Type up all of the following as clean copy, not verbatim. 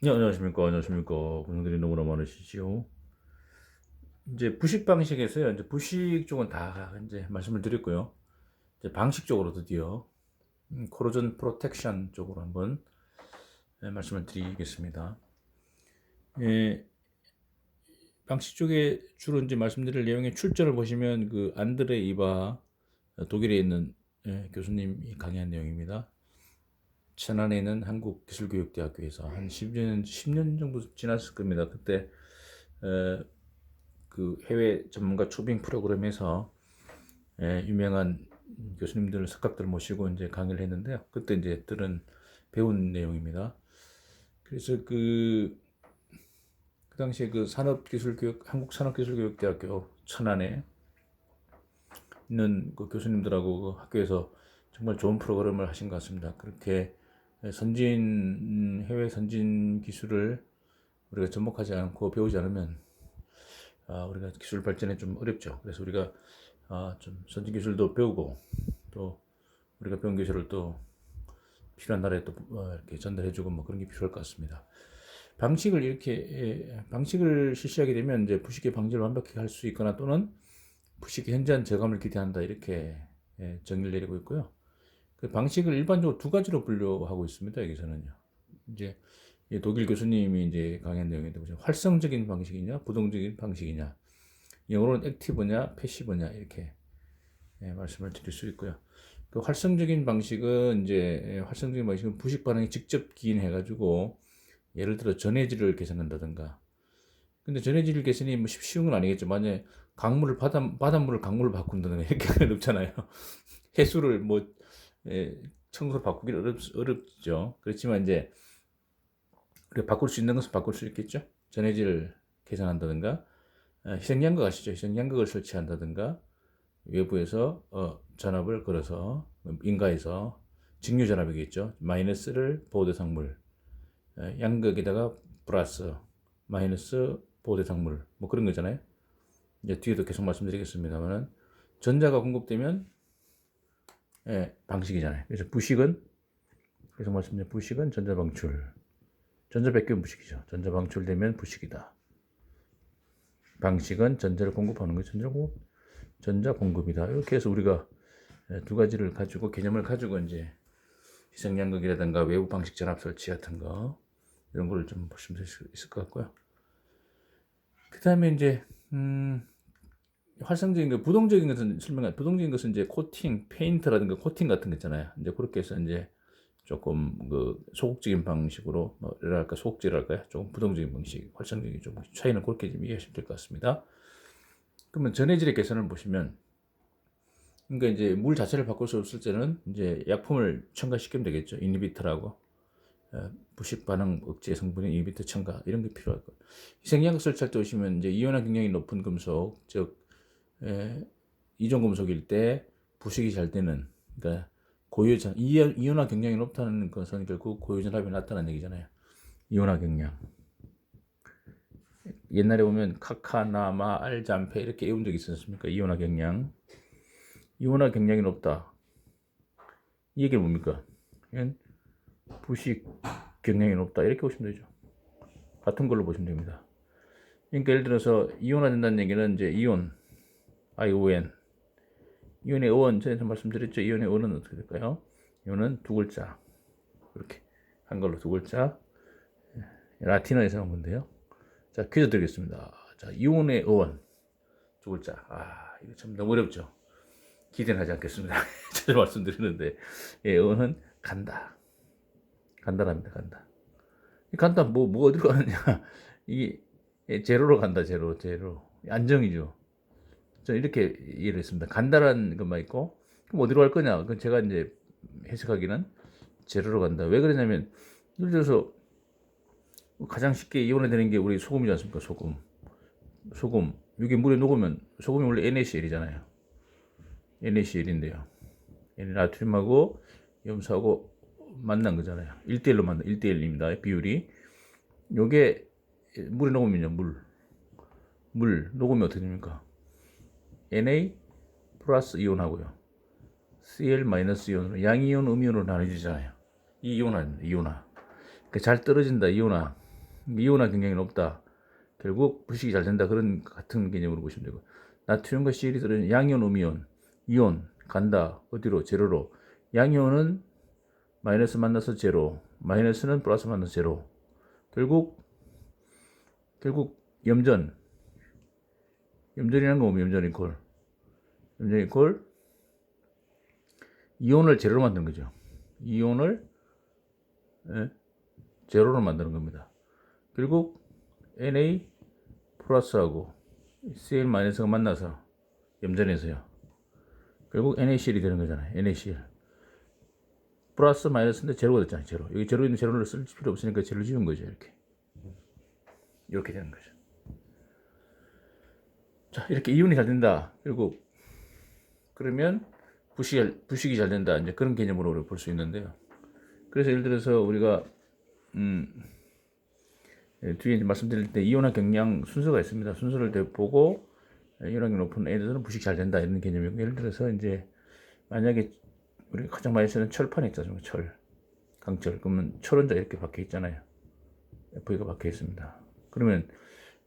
네, 안녕하십니까. 안녕하십니까. 고객들이 너무나 많으시지요. 이제 부식 방식에서요. 이제 부식 쪽은 다 이제 말씀을 드렸고요. 이제 방식 쪽으로 드디어 코로전 프로텍션 쪽으로 한번 말씀을 드리겠습니다. 예, 방식 쪽에 주로 이제 말씀드릴 내용의 출전을 보시면 그 안드레 이바 독일에 있는 교수님이 강의한 내용입니다. 천안에 있는 한국기술교육대학교에서 한 10년 정도 지났을 겁니다. 그때 그 해외 전문가 초빙 프로그램에서 유명한 교수님들, 석학들 모시고 이제 강의를 했는데요. 그때 이제 배운 내용입니다. 그래서 그 당시에 그 한국산업기술교육대학교 천안에 있는 그 교수님들하고 그 학교에서 정말 좋은 프로그램을 하신 것 같습니다. 그렇게 해외 선진 기술을 우리가 접목하지 않고 배우지 않으면 우리가 기술 발전에 좀 어렵죠. 그래서 우리가 좀 선진 기술도 배우고 또 우리가 배운 기술을 또 필요한 나라에 또 이렇게 전달해주고 뭐 그런 게 필요할 것 같습니다. 방식을 실시하게 되면 이제 부식의 방지를 완벽하게 할 수 있거나 또는 부식의 현저한 저감을 기대한다 이렇게 정의를 내리고 있고요. 그 방식을 일반적으로 두 가지로 분류하고 있습니다. 여기서는요. 이제 독일 교수님이 이제 강의한 내용인데 활성적인 방식이냐, 부동적인 방식이냐, 영어로는 액티브냐, 패시브냐 이렇게 말씀을 드릴 수 있고요. 그 활성적인 방식은 부식 반응이 직접 기인해가지고 예를 들어 전해질을 개선한다든가. 근데 전해질 개선이 뭐 쉬운 건 아니겠죠. 만약에 바닷물을 강물로 바꾼다든가 이렇게 어렵잖아요. 해수를 뭐 청소를 바꾸기 어렵죠. 그렇지만 이제 우리가 바꿀 수 있는 것은 바꿀 수 있겠죠. 전해질을 개선한다든가, 희생양극 아시죠? 희생양극을 설치한다든가, 외부에서 전압을 걸어서 인가에서 직류 전압이겠죠. 마이너스를 보호대상물, 양극에다가 플러스 마이너스 보호대상물 뭐 그런 거잖아요. 이제 뒤에도 계속 말씀드리겠습니다만은 전자가 공급되면 방식이잖아요. 그래서 부식은 계속 말씀드린 부식은 전자 방출, 전자 백교는 부식이죠. 전자 방출되면 부식이다. 방식은 전자를 공급하는 거 전자 공급이다. 이렇게 해서 우리가 두 가지를 가지고 개념을 가지고 이제 희생양극이라든가 외부 방식 전압 설치 같은 거 이런 거를 좀 보시면 있을 것 같고요. 그 다음에 이제 활성적인 거, 부동적인 것은 이제 코팅, 페인트라든가 코팅 같은 거 있잖아요. 이제 그렇게 해서 이제 조금 그 소극적인 방식으로 뭐랄까 소극질할까요? 조금 부동적인 방식, 활성적인 좀 차이는 그렇게 좀 이해하시면 될 것 같습니다. 그러면 전해질의 개선을 보시면 그러니까 이제 물 자체를 바꿀 수 없을 때는 이제 약품을 첨가시키면 되겠죠. 이니비터라고 부식 반응 억제 성분인 이니비터 첨가 이런 게 필요할 거예요. 희생양극 설치할 때 오시면 이제 이온화 경량이 높은 금속, 즉 이종 금속일 때 부식이 잘 되는 그러니까 이온화 경량이 높다는 것은 결국 고유전압이 낮다는 얘기잖아요. 이온화 경량. 옛날에 보면 카카나마, 알잠페 이렇게 외운 적이 있었습니까? 이온화 경량. 이온화 경량이 높다. 이 얘기는 뭡니까? 이건 부식 경량이 높다. 이렇게 보시면 되죠. 같은 걸로 보시면 됩니다. 그러니까 예를 들어서 이온화된다는 얘기는 이제 ION. 이온의 어원, 전에 말씀드렸죠. 이온의 어원은 어떻게 될까요? 이온은 두 글자. 이렇게. 한글로 두 글자. 라틴어에서 나온 건데요. 자, 퀴즈 드리겠습니다. 자, 이온의 어원. 두 글자. 이거 참 너무 어렵죠. 기대는 하지 않겠습니다. 제가 말씀드리는데, 어원은 간다. 간다랍니다, 간다. 간다, 어디로 가느냐. 이게, 제로로 간다, 제로. 안정이죠. 저는 이렇게 이해를 했습니다. 간다라는 것만 있고, 그럼 어디로 갈 거냐? 그건 제가 이제 해석하기는 제로로 간다. 왜 그러냐면, 예를 들어서 가장 쉽게 이온화되는 게 우리 소금이지 않습니까? 소금. 이게 물에 녹으면, 소금이 원래 NaCl이잖아요. NaCl인데요. 나트륨하고 염소하고 만난 거잖아요. 1대1로 만난, 1대1입니다. 비율이. 요게 물에 녹으면요, 녹으면 어떻게 됩니까? Na 플러스 이온하고요. Cl 마이너스 이온으로 양이온, 음이온으로 나눠지잖아요. 이 이온화입니다. 이온화. 그러니까 잘 떨어진다. 이온화. 이온화 경향이 높다. 결국 부식이 잘 된다. 그런 같은 개념으로 보시면 되고, 나트륨과 CL이 들어있는 양이온, 음이온, 이온 간다. 어디로? 제로로. 양이온은 마이너스 만나서 제로, 마이너스는 플러스 만나서 제로. 결국 염전이라는 건 뭐면 염전 이퀄 이온을 제로로 만드는 거죠. 이온을 제로로 만드는 겁니다. 결국 Na 플러스하고 Cl 마이너스가 만나서 염전해서요. 결국 NaCl이 되는 거잖아요. NaCl 플러스 마이너스인데 제로가 됐잖아요. 제로. 여기 제로 있는 제로를 쓸 필요 없으니까 제로 지운 거죠. 이렇게 되는 거죠. 자, 이렇게 이온이 잘 된다. 결국 그러면 부식이 잘 된다. 이제 그런 개념으로 볼 수 있는데요. 그래서 예를 들어서 우리가 뒤에 이제 말씀드릴 때 이온화 경량 순서가 있습니다. 순서를 보고 이온화가 높은 애들은 부식이 잘 된다 이런 개념이고, 예를 들어서 이제 만약에 우리가 가장 많이 쓰는 철판 있잖아요. 강철. 그러면 철원자 이렇게 박혀 있잖아요. FE가 박혀 있습니다. 그러면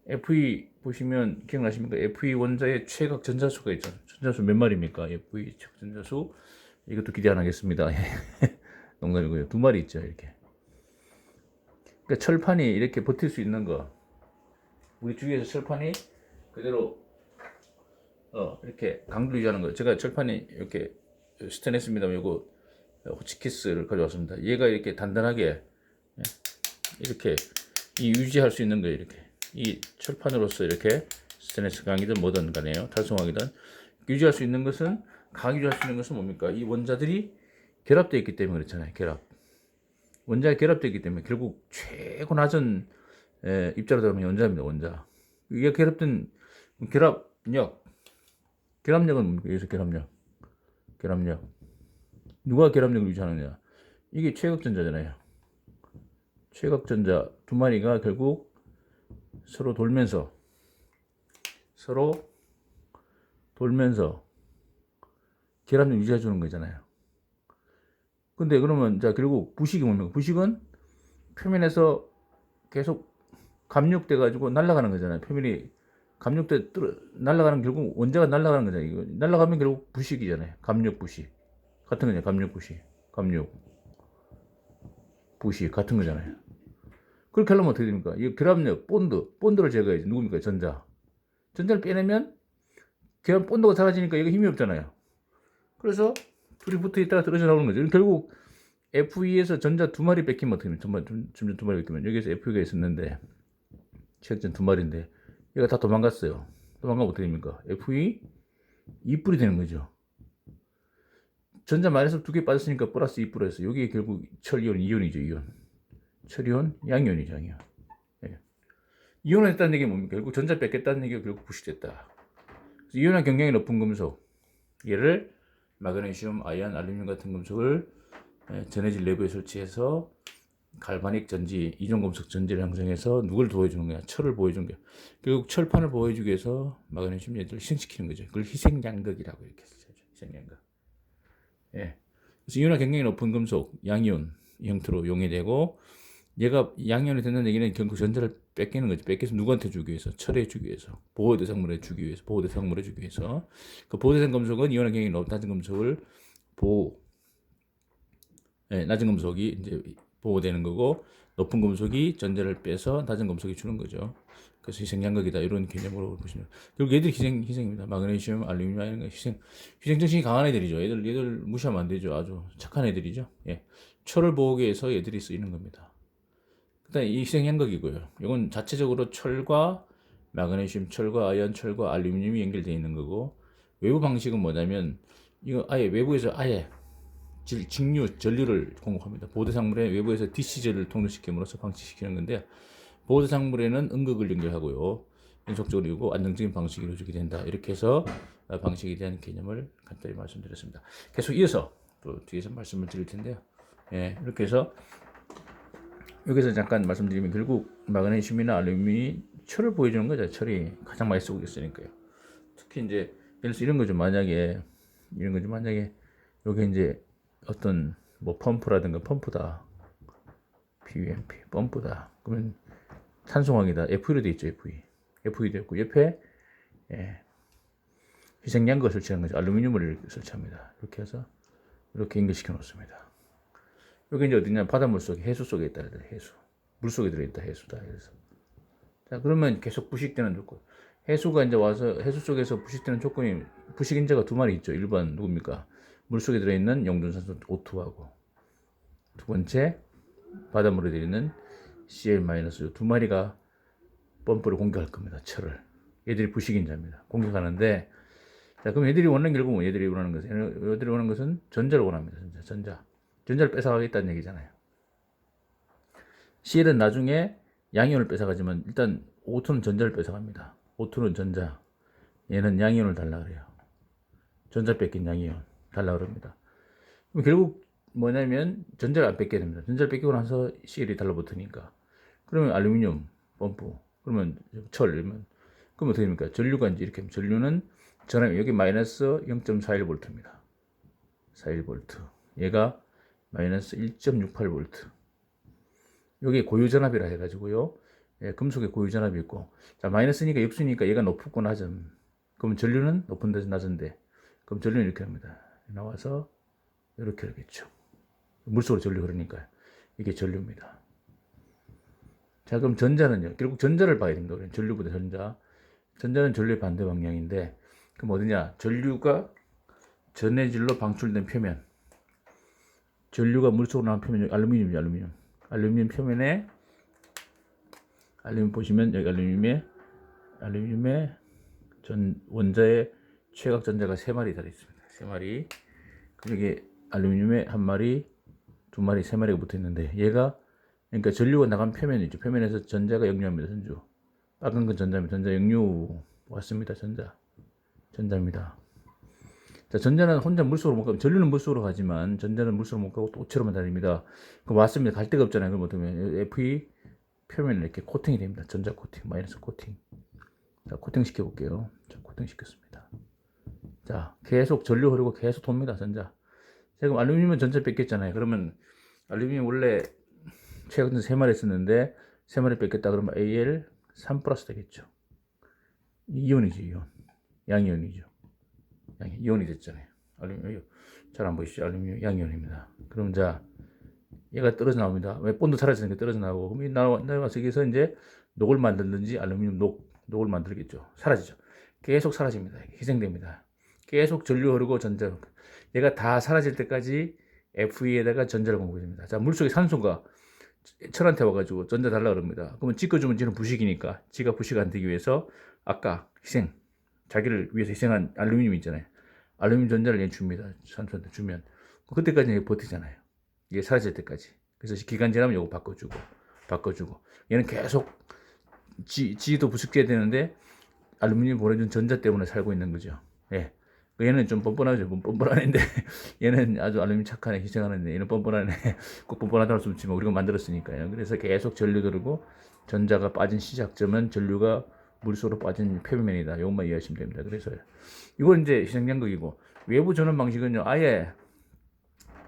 FE 보시면 기억나십니까? FE 원자의 최각 전자수가 있잖아요. 전자수 몇 마리입니까? FE 최각 전자수. 이것도 기대 안 하겠습니다. 농담이고요. 2마리 있죠. 이렇게. 그러니까 철판이 이렇게 버틸 수 있는 거. 우리 주위에서 철판이 그대로 이렇게 강도 유지하는 거. 제가 철판이 이렇게 스테인레스입니다. 이거 호치키스를 가져왔습니다. 얘가 이렇게 단단하게 이렇게 유지할 수 있는 거예요. 이렇게 이 철판으로서 이렇게 스테인레스 강이든 뭐든 간에요. 탈성하기든 유지할 수 있는 것은, 강 유지할 수 있는 것은 뭡니까? 이 원자들이 결합되어 있기 때문에 그렇잖아요. 원자가 결합되어 있기 때문에 결국 최고 낮은 입자로 들어가면 원자입니다. 원자. 이게 결합된 결합력은 뭡니까? 여기서 결합력. 누가 결합력을 유지하느냐? 이게 최각전자잖아요. 최각전자 2마리가 결국 서로 돌면서 결합력 유지해 주는 거잖아요. 근데 그러면 자 결국 부식이 뭡니까? 부식은 표면에서 계속 감육돼 가지고 날아가는 거잖아요. 표면이 감육돼 날아가는, 결국 원자가 날아가는 거잖아요. 이거 날아가면 결국 부식이잖아요. 감육 부식 같은 거잖아요. 감육 부식 같은 거잖아요. 그렇게 하려면 어떻게 됩니까? 이 결합력 본드를 제거해야지. 누굽니까? 전자를 빼내면 본드가 사라지니까 여기 힘이 없잖아요. 그래서 둘이 붙어 있다가 떨어져 나오는 거죠. 결국 FE에서 전자 2마리 뺏기면 어떻게 됩니까? 전자 2마리 뺏기면 여기서 FE가 있었는데 최악전 2마리인데 얘가 다 도망갔어요. 도망가면 어떻게 됩니까? FE 2뿔이 되는 거죠. 전자 마이너스 2개 빠졌으니까 플러스 2뿔 해서 여기 결국 철이온, 이온이죠. 철이온, 양이온이죠. 양이온. 예. 이온화 했다는 얘기가 뭡니까? 결국 전자 뺏겼다는 얘기가 결국 부식됐다. 이온화 경량이 높은 금속, 얘를 마그네슘, 아연, 알루미늄 같은 금속을 전해질 내부에 설치해서 갈바닉 전지, 이중금속 전지를 형성해서 누굴 보여주는 거야? 철을 보여주는 거야. 결국 철판을 보여주기 위해서 마그네슘 얘들을 희생시키는 거죠. 그걸 희생양극이라고 이렇게 쓰죠. 희생양극. 예. 그래서 이온화 경량이 높은 금속, 양이온 이 형태로 용해되고, 얘가 양이온이 된다는 얘기는 결국 전자를 뺏기는 거죠. 뺏겨서 누구한테 주기 위해서? 철에 주기 위해서. 보호대상물에 주기 위해서. 그 보호대상 금속은 이온화 경량이 높은 금속을 낮은 금속이 이제 보호되는 거고, 높은 금속이 전자를 빼서 낮은 금속이 주는 거죠. 그래서 희생양극이다 이런 개념으로 보시면, 결국 얘들이 희생입니다. 마그네슘, 알루미늄 이런 거 희생 정신이 강한 애들이죠. 얘들 무시하면 안 되죠. 아주 착한 애들이죠. 예. 철을 보호하기 위해서 얘들이 쓰이는 겁니다. 그다음 이 희생양극이고요. 이건 자체적으로 철과 마그네슘, 철과 아연, 철과 알루미늄이 연결되어 있는 거고, 외부 방식은 뭐냐면 이거 아예 외부에서 아예 전류를 공급합니다. 보호대상물에 외부에서 DC전을 통로시킴으로써 방치시키는 건데, 보호대상물에는 음극을 연결하고요. 연속적으로 안정적인 방식이 이루어지게 된다. 이렇게 해서 방식에 대한 개념을 간단히 말씀드렸습니다. 계속 이어서 또 뒤에서 말씀을 드릴 텐데요. 예, 이렇게 해서 여기서 잠깐 말씀드리면 결국 마그네슘이나 알루미늄이 철을 보여주는 거죠. 철이 가장 많이 쓰고 있으니까요. 특히 이제 예를 들어서 이런 거죠. 만약에 여기 이제 어떤 뭐 펌프라든가 펌프다. PUMP 펌프다. 그러면 산소광이다. FE로 되어 있죠. FE 되어 있고 옆에 희생양극을 설치한 거죠. 알루미늄을 설치합니다. 이렇게 해서 이렇게 연결시켜 놓습니다. 여기 이제 어디냐? 바닷물 속에, 해수 속에 있다. 해수. 물 속에 들어있다. 해수다. 그래서. 자, 그러면 계속 부식되는 조건. 해수가 이제 와서 해수 속에서 부식되는 조건이, 부식인자가 두 마리 있죠. 1번 누굽니까? 물 속에 들어있는 영존산소 O2하고, 두 번째, 바닷물에 들어있는 Cl- 두 마리가 펌프를 공격할 겁니다. 철을. 얘들이 부식인자입니다. 공격하는데, 자, 그럼 얘들이 원하는 결국 뭐 얘들이 원하는 것은, 얘들이 원하는 것은 전자를 원합니다. 전자를 뺏어가겠다는 얘기잖아요. Cl은 나중에 양이온을 뺏어가지만 일단 O2는 전자를 뺏어갑니다. O2는 전자, 얘는 양이온을 달라 그래요. 전자 뺏긴 양이온 달라 그럽니다. 그럼 결국 뭐냐면 전자를 안 뺏게 됩니다. 전자를 뺏기고 나서 Cl이 달라붙으니까. 그러면 알루미늄 펌프, 그러면 그러면 어떻게 됩니까? 전류가 이제 이렇게, 전류는 전압, 여기 마이너스 0.41V입니다. 41V. 얘가 마이너스 1.68V. 여기 고유전압이라 해가지고요. 금속에 고유전압이 있고, 자, 마이너스니까 역수니까 얘가 높구나 하죠. 그럼 전류는 높은 데서 낮은데, 그럼 전류는 이렇게 합니다. 나와서 이렇게 하겠죠. 물속으로 전류 흐르니까요. 이게 전류입니다. 자, 그럼 전자는요. 결국 전자를 봐야 됩니다. 전류보다 전자. 전자는 전류의 반대 방향인데, 그럼 어디냐? 전류가 전해질로 방출된 표면. 전류가 물속으로 나온 표면이 알루미늄이죠. 알루미늄 표면에, 알루미늄 보시면 여기 알루미늄에 원자의 최각 전자가 3마리 달려있습니다. 3마리. 여기 알루미늄에 1마리, 2마리, 3마리가 붙어 있는데, 얘가, 그러니까 전류가 나간 표면이죠. 표면에서 전자가 역류합니다. 전주. 빨간 건 전자입니다. 전자 역류 왔습니다. 전자입니다. 자, 전자는 혼자 물속으로 못 가고, 전류는 물속으로 가지만 전자는 물속으로 못 가고 도체로만 달립니다. 그럼 왔습니다. 갈 데가 없잖아요. 그럼 어쩌면 FE 표면에 이렇게 코팅이 됩니다. 전자 코팅, 마이너스 코팅. 자, 코팅 시켜볼게요. 자, 코팅 시켰습니다. 자, 계속 전류 흐르고 계속 돕니다. 전자. 지금 알루미늄은 전자 뺏겼잖아요. 그러면 알루미늄 원래 최근 3마리 썼는데 3마리 뺏겼다 그러면 Al 3 플러스 되겠죠. 이온이죠, 이온. 양이온이죠. 이온이 됐잖아요. 알루미늄, 잘 안 보이시죠? 알루미늄 양이온입니다. 그럼 자, 얘가 떨어져 나옵니다. 왜? 본드 사라지니까 떨어져 나오고, 그럼 나와서 여기서 이제 녹을 만들든지 알루미늄 녹을 만들겠죠. 사라지죠. 계속 사라집니다. 희생됩니다. 계속 전류 흐르고 전자, 얘가 다 사라질 때까지 FE에다가 전자를 공급해줍니다. 자, 물속에 산소가 철한테 와가지고 전자 달라 그럽니다. 그러면 찍어주면 지는 부식이니까, 지가 부식 안 되기 위해서 아까 자기를 위해서 희생한 알루미늄 있잖아요. 알루미늄 전자를 얘 줍니다. 산소한테 주면. 그때까지 버티잖아요. 이게 사라질 때까지. 그래서 기간 지나면 이거 바꿔주고. 얘는 계속 지도 부식돼야 되는데 알루미늄 보내준 전자 때문에 살고 있는 거죠. 예. 얘는 좀 뻔뻔하죠. 뻔뻔한 애인데 얘는 아주 알루미늄 착한 애, 희생하는데 얘는 뻔뻔한 애. 꼭 뻔뻔하다고 할 수 없지만 우리가 만들었으니까요. 그래서 계속 전류 들고 전자가 빠진 시작점은 전류가 물속으로 빠진 표면이다. 이것만 이해하시면 됩니다. 그래서 이건 이제 희생양극이고, 외부 전원 방식은요. 아예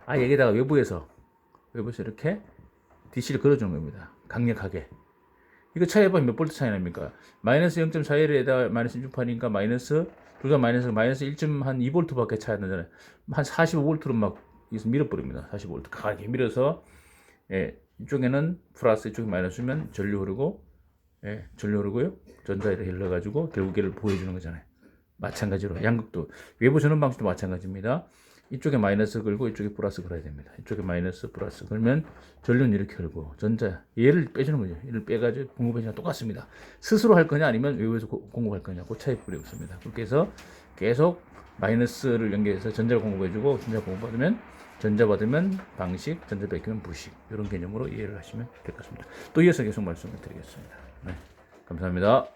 여기다가 외부에서 이렇게 DC를 걸어주는 겁니다. 강력하게. 이거 차이 몇 볼트 차이 납니까? 마이너스 0.41에다 마이너스 1.8이니까 둘 다 마이너스 1.2V 밖에 차이 안 나잖아요. 한 45V로 막 밀어버립니다. 45V. 강하게 밀어서, 이쪽에는 플러스, 이쪽에 마이너스면 전류 흐르고요. 전자를 흘러가지고 결국 얘를 보여주는 거잖아요. 마찬가지로 양극도, 외부 전원 방식도 마찬가지입니다. 이쪽에 마이너스 걸고 이쪽에 플러스 걸어야 됩니다. 이쪽에 마이너스 플러스 걸면 전류는 이렇게 흐르고, 얘를 빼주는 거죠. 얘를 빼가지고 공급해주는 똑같습니다. 스스로 할 거냐 아니면 외부에서 공급할 거냐, 그 차이뿐이 없습니다. 그렇게 해서 계속 마이너스를 연결해서 전자를 공급해주고, 전자 받으면 방식, 전자 뺏기면 부식, 이런 개념으로 이해를 하시면 될 것 같습니다. 또 이어서 계속 말씀을 드리겠습니다. 네, 감사합니다.